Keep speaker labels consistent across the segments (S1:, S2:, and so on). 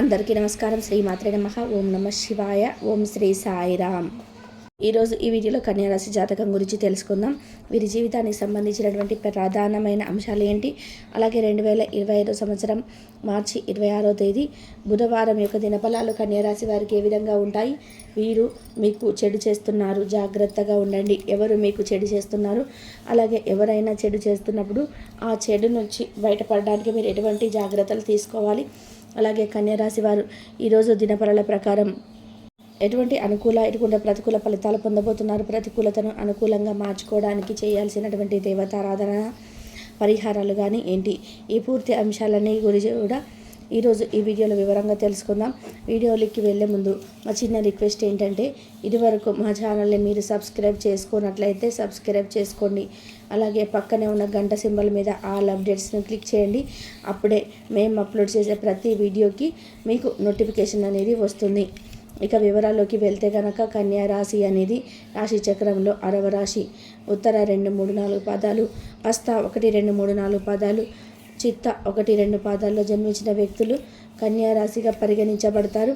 S1: అందరికీ నమస్కారం. శ్రీ మాత్రే నమః. ఓం నమః శివాయ. ఓం శ్రీ సాయిరామ్. ఈరోజు ఈ వీడియోలో కన్యారాశి జాతకం గురించి తెలుసుకుందాం. వీరి జీవితానికి సంబంధించినటువంటి ప్రధానమైన అంశాలు ఏంటి, అలాగే 2025 సంవత్సరం మార్చి 26వ తేదీ బుధవారం యొక్క దినఫలాలు కన్యారాశి వారికి ఏ విధంగా ఉంటాయి, వీరు మీకు చెడు చేస్తున్నారు, జాగ్రత్తగా ఉండండి, ఎవరు మీకు చెడు చేస్తున్నారు, అలాగే ఎవరైనా చెడు చేస్తున్నప్పుడు ఆ చెడు నుంచి బయటపడడానికి మీరు ఎటువంటి జాగ్రత్తలు తీసుకోవాలి, అలాగే కన్యారాశి వారు ఈరోజు దినఫలాల ప్రకారం ఎటువంటి ఎటువంటి ప్రతికూల ఫలితాలు పొందబోతున్నారు, ప్రతికూలతను అనుకూలంగా మార్చుకోవడానికి చేయాల్సినటువంటి దేవతారాధన పరిహారాలు కానీ ఏంటి, ఈ పూర్తి అంశాలన్నీ గురించి కూడా ఈరోజు ఈ వీడియోలో వివరంగా తెలుసుకుందాం. వీడియోలోకి వెళ్ళే ముందు మా చిన్న రిక్వెస్ట్ ఏంటంటే, ఇదివరకు మా ఛానల్ని మీరు సబ్స్క్రైబ్ చేసుకున్నట్లయితే సబ్స్క్రైబ్ చేసుకోండి, అలాగే పక్కనే ఉన్న గంట సింబల్ మీద ఆల్ అప్డేట్స్ని క్లిక్ చేయండి. అప్పుడే మేము అప్లోడ్ చేసే ప్రతి వీడియోకి మీకు నోటిఫికేషన్ అనేది వస్తుంది. ఇక వివరాల్లోకి వెళ్తే కనుక కన్యా రాశి అనేది రాశి చక్రంలో 6వ రాశి. ఉత్తర 2, 3, 4 పాదాలు, హస్త 1, 2, 3, 4 పాదాలు, చిత్త 1, 2 పాదాల్లో జన్మించిన వ్యక్తులు కన్యా రాశిగా పరిగణించబడతారు.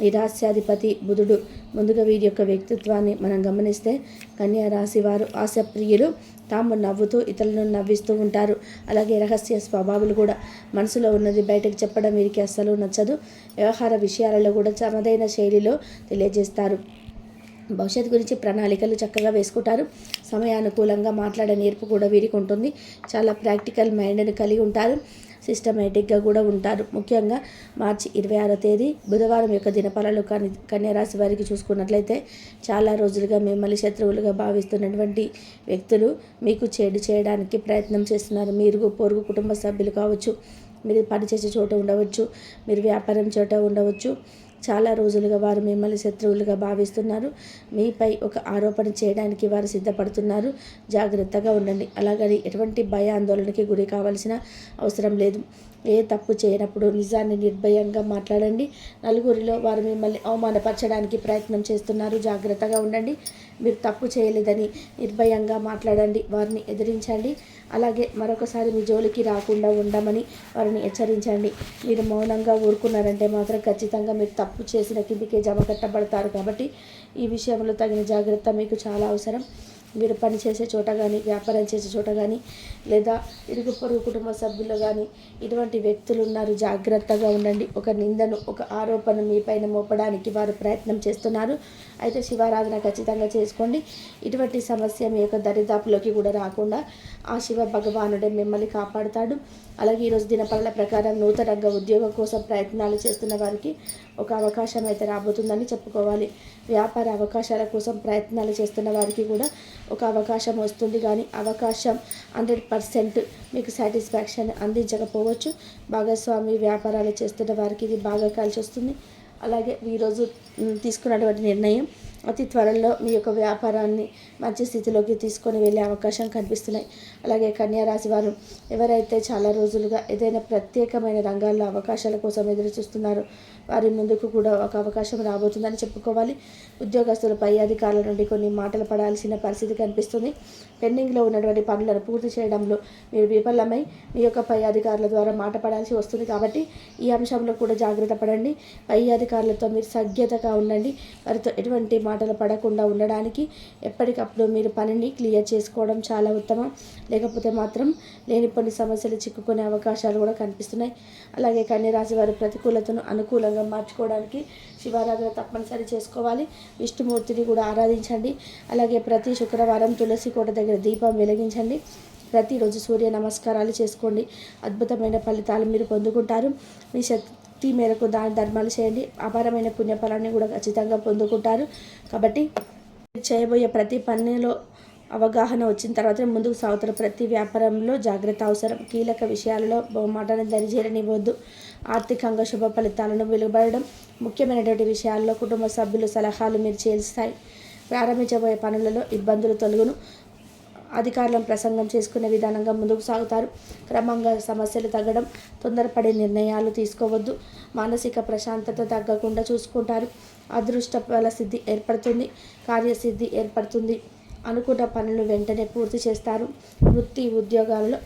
S1: ఈ రాశ్యాధిపతి బుధుడు. ముందుగా వీరి యొక్క వ్యక్తిత్వాన్ని మనం గమనిస్తే కన్యా రాశి వారు ఆశప్రియులు, తాము నవ్వుతూ ఇతరులను నవ్విస్తూ ఉంటారు. అలాగే రహస్య స్వభావాలు కూడా, మనసులో ఉన్నది బయటకు చెప్పడం వీరికి అస్సలు నచ్చదు. వ్యవహార విషయాలలో కూడా తమదైన శైలిలో తెలియజేస్తారు. భవిష్యత్తు గురించి ప్రణాళికలు చక్కగా వేసుకుంటారు. సమయానుకూలంగా మాట్లాడే నేర్పు కూడా వీరికి ఉంటుంది. చాలా ప్రాక్టికల్ మైండ్ని కలిగి ఉంటారు. సిస్టమేటిక్గా కూడా ఉంటారు. ముఖ్యంగా మార్చి 26వ తేదీ బుధవారం యొక్క దినఫలాలు కన్యారాశి వారికి చూసుకున్నట్లయితే, చాలా రోజులుగా మిమ్మల్ని శత్రువులుగా భావిస్తున్నటువంటి వ్యక్తులు మీకు చెడు చేయడానికి ప్రయత్నం చేస్తున్నారు. మీరు పొరుగు కుటుంబ సభ్యులు కావచ్చు, మీరు పనిచేసే చోట ఉండవచ్చు, మీరు వ్యాపారం చోట ఉండవచ్చు. చాలా రోజులుగా వారు మిమ్మల్ని శత్రువులుగా భావిస్తున్నారు. మీపై ఒక ఆరోపణ చేయడానికి వారు సిద్ధపడుతున్నారు. జాగ్రత్తగా ఉండండి. అలాగని ఎటువంటి భయాందోళనకి గురి కావాల్సిన అవసరం లేదు. ఏ తప్పు చేయనప్పుడు నిజాన్ని నిర్భయంగా మాట్లాడండి. నలుగురిలో వారు మిమ్మల్ని అవమానపరచడానికి ప్రయత్నం చేస్తున్నారు. జాగ్రత్తగా ఉండండి. మీరు తప్పు చేయలేదని నిర్భయంగా మాట్లాడండి, వారిని ఎదిరించండి. అలాగే మరొకసారి మీ జోలికి రాకుండా ఉండమని వారిని హెచ్చరించండి. మీరు మౌనంగా ఊరుకున్నారంటే మాత్రం ఖచ్చితంగా మీరు తప్పు చేసిన కిందికే జమ కట్టబడతారు. కాబట్టి ఈ విషయంలో తగిన జాగ్రత్త మీకు చాలా అవసరం. మీరు పనిచేసే చోట కానీ, వ్యాపారం చేసే చోట కానీ, లేదా ఇరుగు పొరుగు కుటుంబ సభ్యులు కానీ ఇటువంటి వ్యక్తులు ఉన్నారు. జాగ్రత్తగా ఉండండి. ఒక నిందను, ఒక ఆరోపణ మీ పైన మోపడానికి వారు ప్రయత్నం చేస్తున్నారు. అయితే శివారాధన ఖచ్చితంగా చేసుకోండి. ఇటువంటి సమస్య మీ యొక్క దరిదాపులోకి కూడా రాకుండా ఆ శివ భగవానుడే మిమ్మల్ని కాపాడుతాడు. అలాగే ఈరోజు దినఫలాల ప్రకారం నూతనంగా ఉద్యోగం కోసం ప్రయత్నాలు చేస్తున్న వారికి ఒక అవకాశం అయితే రాబోతుందని చెప్పుకోవాలి. వ్యాపార అవకాశాల కోసం ప్రయత్నాలు చేస్తున్న వారికి కూడా ఒక అవకాశం వస్తుంది. కానీ అవకాశం 100% మీకు సాటిస్ఫాక్షన్ అందించకపోవచ్చు. భాగస్వామి వ్యాపారాలు చేస్తున్న వారికి ఇది బాగా కలిసి వస్తుంది. అలాగే ఈరోజు తీసుకున్నటువంటి నిర్ణయం అతి త్వరలో మీ యొక్క వ్యాపారాన్ని మంచి స్థితిలోకి తీసుకొని వెళ్ళే అవకాశం కనిపిస్తున్నాయి. అలాగే కన్యారాశి వారు ఎవరైతే చాలా రోజులుగా ఏదైనా ప్రత్యేకమైన రంగాల్లో అవకాశాల కోసం ఎదురు చూస్తున్నారో వారి ముందుకు కూడా ఒక అవకాశం రాబోతుందని చెప్పుకోవాలి. ఉద్యోగస్తులు పై అధికారుల నుండి కొన్ని మాటలు పడాల్సిన పరిస్థితి కనిపిస్తుంది. పెండింగ్లో ఉన్నటువంటి పనులను పూర్తి చేయడంలో మీరు విఫలమై మీ యొక్క పై అధికారుల ద్వారా మాట పడాల్సి వస్తుంది. కాబట్టి ఈ అంశంలో కూడా జాగ్రత్త పడండి. పై అధికారులతో మీరు సఖ్యతగా ఉండండి. వారితో ఎటువంటి మాటలు పడకుండా ఉండడానికి ఎప్పటికప్పుడు మీరు పనిని క్లియర్ చేసుకోవడం చాలా ఉత్తమం. లేకపోతే మాత్రం లేనిపోని సమస్యలు చిక్కుకునే అవకాశాలు కూడా కనిపిస్తున్నాయి. అలాగే కన్యరాశి వారి ప్రతికూలతను అనుకూలంగా మార్చుకోవడానికి శివారాధన తప్పనిసరి చేసుకోవాలి. విష్ణుమూర్తిని కూడా ఆరాధించండి. అలాగే ప్రతి శుక్రవారం తులసి కోట దగ్గర దీపం వెలిగించండి. ప్రతిరోజు సూర్య నమస్కారాలు చేసుకోండి. అద్భుతమైన ఫలితాలు మీరు పొందుకుంటారు. మీ శక్తి మేరకు దాన ధర్మాలు చేయండి. అపారమైన పుణ్యఫలాన్ని కూడా ఖచ్చితంగా పొందుకుంటారు. కాబట్టి చేయబోయే ప్రతి పనిలో అవగాహన వచ్చిన తర్వాత ముందుకు సాగుతారు. ప్రతి వ్యాపారంలో జాగ్రత్త అవసరం. కీలక విషయాలలో మాటను దరిచేరనివ్వద్దు. ఆర్థికంగా శుభ ఫలితాలను వెలువడడం, ముఖ్యమైనటువంటి విషయాల్లో కుటుంబ సభ్యుల సలహాలు మీరు చేస్తాయి. ప్రారంభించబోయే పనులలో ఇబ్బందులు తొలగును. అధికారులను ప్రసంగం చేసుకునే విధానంగా ముందుకు సాగుతారు. క్రమంగా సమస్యలు తగ్గడం, తొందరపడే నిర్ణయాలు తీసుకోవద్దు. మానసిక ప్రశాంతత తగ్గకుండా చూసుకుంటారు. అదృష్ట ఫల సిద్ధి ఏర్పడుతుంది. కార్యసిద్ధి ఏర్పడుతుంది. అనుకున్న పనులు వెంటనే పూర్తి చేస్తారు. వృత్తి ఉద్యోగాలలో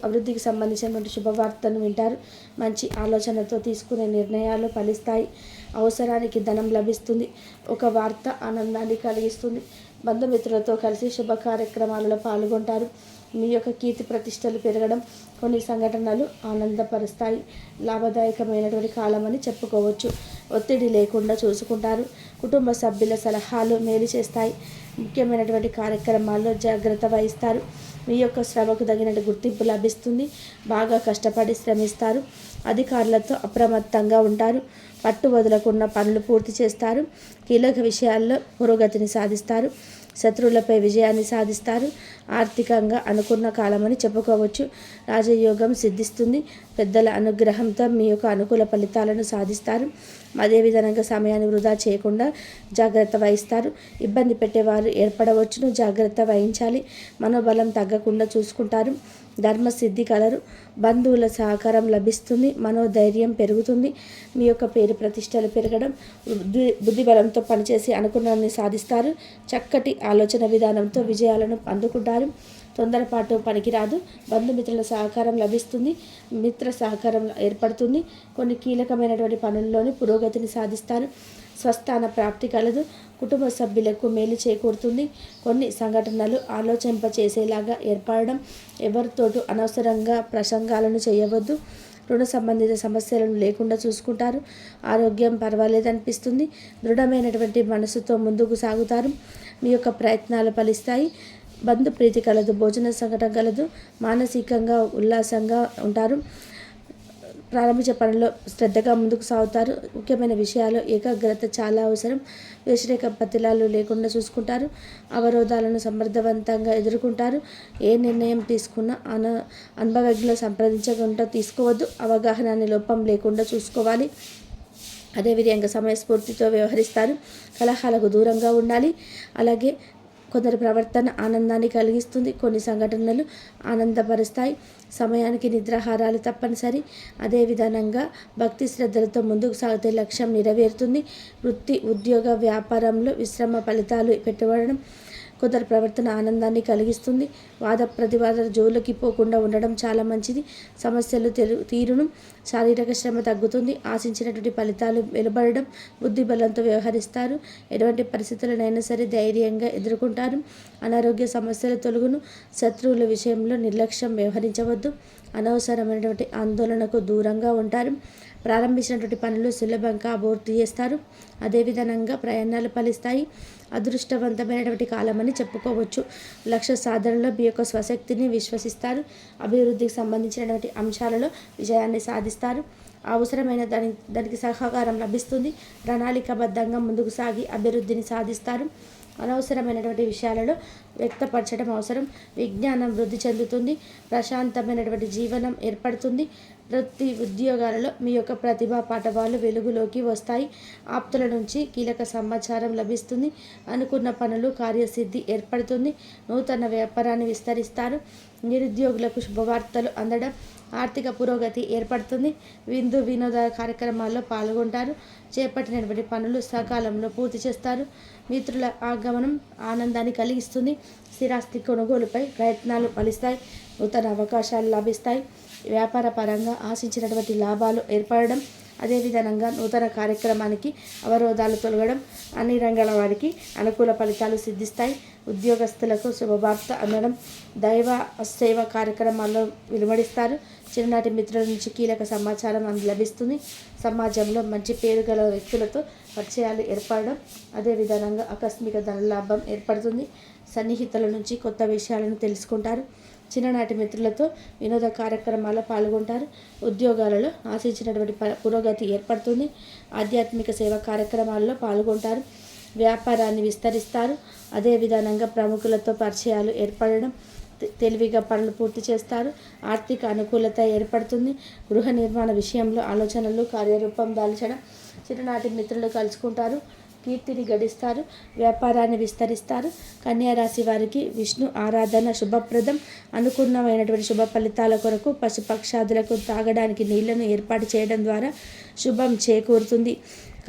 S1: అభివృద్ధికి సంబంధించినటువంటి శుభవార్తను వింటారు. మంచి ఆలోచనతో తీసుకునే నిర్ణయాలు ఫలిస్తాయి. అవసరానికి ధనం లభిస్తుంది. ఒక వార్త ఆనందాన్ని కలిగిస్తుంది. బంధుమిత్రులతో కలిసి శుభ కార్యక్రమాలలో పాల్గొంటారు. మీ యొక్క కీర్తి ప్రతిష్టలు పెరగడం, కొన్ని సంఘటనలు ఆనందపరుస్తాయి. లాభదాయకమైనటువంటి కాలమని చెప్పుకోవచ్చు. ఒత్తిడి లేకుండా చూసుకుంటారు. కుటుంబ సభ్యుల సలహాలు మేలు చేస్తాయి. ముఖ్యమైనటువంటి కార్యక్రమాల్లో జాగ్రత్త వహిస్తారు. మీ యొక్క శ్రమకు తగినట్టు గుర్తింపు లభిస్తుంది. బాగా కష్టపడి శ్రమిస్తారు. అధికారులతో అప్రమత్తంగా ఉంటారు. పట్టు వదలకుండా పనులు పూర్తి చేస్తారు. కీలక విషయాల్లో పురోగతిని సాధిస్తారు. శత్రువులపై విజయాన్ని సాధిస్తారు. ఆర్థికంగా అనుకున్న కాలమని చెప్పుకోవచ్చు. రాజయోగం సిద్ధిస్తుంది. పెద్దల అనుగ్రహంతో మీ యొక్క అనుకూల ఫలితాలను సాధిస్తారు. అదేవిధంగా సమయాన్ని వృధా చేయకుండా జాగ్రత్త వహిస్తారు. ఇబ్బంది పెట్టేవారు ఏర్పడవచ్చును, జాగ్రత్త వహించాలి. మనోబలం తగ్గకుండా చూసుకుంటారు. ధర్మసిద్ధి కలరు. బంధువుల సహకారం లభిస్తుంది. మనోధైర్యం పెరుగుతుంది. మీ యొక్క పేరు ప్రతిష్టలు పెరగడం, బుద్ధిబలంతో పనిచేసి అనుకున్నాన్ని సాధిస్తారు. చక్కటి ఆలోచన విధానంతో విజయాలను అందుకుంటారు. తొందరపాటు పనికిరాదు. బంధుమిత్రుల సహకారం లభిస్తుంది. మిత్ర సహకారం ఏర్పడుతుంది. కొన్ని కీలకమైనటువంటి పనుల్లోని పురోగతిని సాధిస్తారు. స్వస్థాన ప్రాప్తి కలదు. కుటుంబ సభ్యులకు మేలు చేకూరుతుంది. కొన్ని సంఘటనలు ఆలోచింపచేసేలాగా ఏర్పడడం. ఎవరితోటూ అనవసరంగా ప్రసంగాలను చేయవద్దు. రుణ సంబంధిత సమస్యలను లేకుండా చూసుకుంటారు. ఆరోగ్యం పర్వాలేదనిపిస్తుంది. దృఢమైనటువంటి మనసుతో ముందుకు సాగుతారు. మీ యొక్క ప్రయత్నాలు ఫలిస్తాయి. బంధు ప్రీతి కలదు. భోజన సంఘటన కలదు. మానసికంగా ఉల్లాసంగా ఉంటారు. ప్రారంభించే పనిలో శ్రద్ధగా ముందుకు సాగుతారు. ముఖ్యమైన విషయాలు ఏకాగ్రత చాలా అవసరం. వ్యతిరేక పతిలాలు లేకుండా చూసుకుంటారు. అవరోధాలను సమర్థవంతంగా ఎదుర్కొంటారు. ఏ నిర్ణయం తీసుకున్నా అనుభవజ్ఞులు సంప్రదించకుండా తీసుకోవద్దు. అవగాహన లోపం లేకుండా చూసుకోవాలి. అదేవిధంగా సమయస్ఫూర్తితో వ్యవహరిస్తారు. కలహాలకు దూరంగా ఉండాలి. అలాగే కొందరి ప్రవర్తన ఆనందాన్ని కలిగిస్తుంది. కొన్ని సంఘటనలు ఆనందపరుస్తాయి. సమయానికి నిద్రాహారాలు తప్పనిసరి. అదేవిధంగా భక్తి శ్రద్ధలతో ముందుకు సాగితే లక్ష్యం నెరవేరుతుంది. వృత్తి ఉద్యోగ వ్యాపారంలో విశ్రమ ఫలితాలు పెట్టబడడం. కొందరి ప్రవర్తన ఆనందాన్ని కలిగిస్తుంది. వాద ప్రతివాద జోలికి పోకుండా ఉండడం చాలా మంచిది. సమస్యలు తీరును. శారీరక శ్రమ తగ్గుతుంది. ఆశించినటువంటి ఫలితాలు వెలువడడం. బుద్ధి బలంతో వ్యవహరిస్తారు. ఎటువంటి పరిస్థితులనైనా సరే ధైర్యంగా ఎదుర్కొంటారు. అనారోగ్య సమస్యలు తొలగును. శత్రువుల విషయంలో నిర్లక్ష్యం వ్యవహరించవద్దు. అనవసరమైనటువంటి ఆందోళనకు దూరంగా ఉంటారు. ప్రారంభించినటువంటి పనులు సులభంగా పూర్తి చేస్తారు. అదేవిధంగా ప్రయాణాలు ఫలిస్తాయి. అదృష్టవంతమైనటువంటి కాలమని చెప్పుకోవచ్చు. లక్ష్య సాధనలో మీ యొక్క స్వశక్తిని విశ్వసిస్తారు. అభివృద్ధికి సంబంధించినటువంటి అంశాలలో విజయాన్ని సాధిస్తారు. అవసరమైన దానికి సహకారం లభిస్తుంది. ప్రణాళికాబద్ధంగా ముందుకు సాగి అభివృద్ధిని సాధిస్తారు. అనవసరమైనటువంటి విషయాలలో వ్యక్తపరచడం అవసరం. విజ్ఞానం వృద్ధి చెందుతుంది. ప్రశాంతమైనటువంటి జీవనం ఏర్పడుతుంది. వృత్తి ఉద్యోగాలలో మీ యొక్క ప్రతిభా పాఠవాలు వెలుగులోకి వస్తాయి. ఆప్తుల నుంచి కీలక సమాచారం లభిస్తుంది. అనుకున్న పనులు కార్యసిద్ధి ఏర్పడుతుంది. నూతన వ్యాపారాన్ని విస్తరిస్తారు. నిరుద్యోగులకు శుభవార్తలు అందడం. ఆర్థిక పురోగతి ఏర్పడుతుంది. విందు వినోద కార్యక్రమాల్లో పాల్గొంటారు. చేపట్టినటువంటి పనులు సకాలంలో పూర్తి చేస్తారు. మిత్రుల ఆగమనం ఆనందాన్ని కలిగిస్తుంది. స్థిరాస్తి కొనుగోలుపై ప్రయత్నాలు ఫలిస్తాయి. నూతన అవకాశాలు లభిస్తాయి. వ్యాపార పరంగా ఆశించినటువంటి లాభాలు ఏర్పడడం. అదేవిధంగా నూతన కార్యక్రమానికి అవరోధాలు తొలగడం. అన్ని రంగాల వారికి అనుకూల ఫలితాలు సిద్ధిస్తాయి. ఉద్యోగస్తులకు శుభవార్త అందడం. దైవ సేవ కార్యక్రమాల్లో వెలువడిస్తారు. చిన్ననాటి మిత్రుల నుంచి కీలక సమాచారం లభిస్తుంది. సమాజంలో మంచి పేరు గల వ్యక్తులతో పరిచయాలు ఏర్పడడం. అదేవిధంగా ఆకస్మిక ధనలాభం ఏర్పడుతుంది. సన్నిహితుల నుంచి కొత్త విషయాలను తెలుసుకుంటారు. చిన్ననాటి మిత్రులతో వినోద కార్యక్రమాల్లో పాల్గొంటారు. ఉద్యోగాలలో ఆశించినటువంటి పురోగతి ఏర్పడుతుంది. ఆధ్యాత్మిక సేవా కార్యక్రమాల్లో పాల్గొంటారు. వ్యాపారాన్ని విస్తరిస్తారు. అదేవిధంగా ప్రముఖులతో పరిచయాలు ఏర్పడడం. తెలివిగా పనులు పూర్తి చేస్తారు. ఆర్థిక అనుకూలత ఏర్పడుతుంది. గృహ నిర్మాణ విషయంలో ఆలోచనలు కార్యరూపం దాల్చడం. చిన్ననాటి మిత్రులు కలుసుకుంటారు. కీర్తిని గడిస్తారు. వ్యాపారాన్ని విస్తరిస్తారు. కన్యారాశి వారికి విష్ణు ఆరాధన శుభప్రదం. అనుకున్నమైనటువంటి శుభ ఫలితాల కొరకు పశుపక్షాదులకు తాగడానికి నీళ్లను ఏర్పాటు చేయడం ద్వారా శుభం చేకూరుతుంది.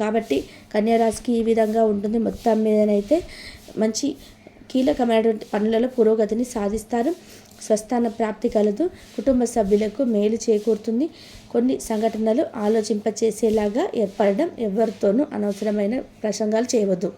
S1: కాబట్టి కన్యారాశికి ఈ విధంగా ఉంటుంది. మొత్తం మీదనైతే మంచి కీలకమైనటువంటి పనులలో పురోగతిని సాధిస్తారు. స్వస్థాన ప్రాప్తి కలదు. కుటుంబ సభ్యులకు మేలు చేకూరుతుంది. కొన్ని సంఘటనలు ఆలోచింపచేసేలాగా ఏర్పడడం. ఎవరితోనూ అనవసరమైన ప్రసంగాలు చేయవద్దు.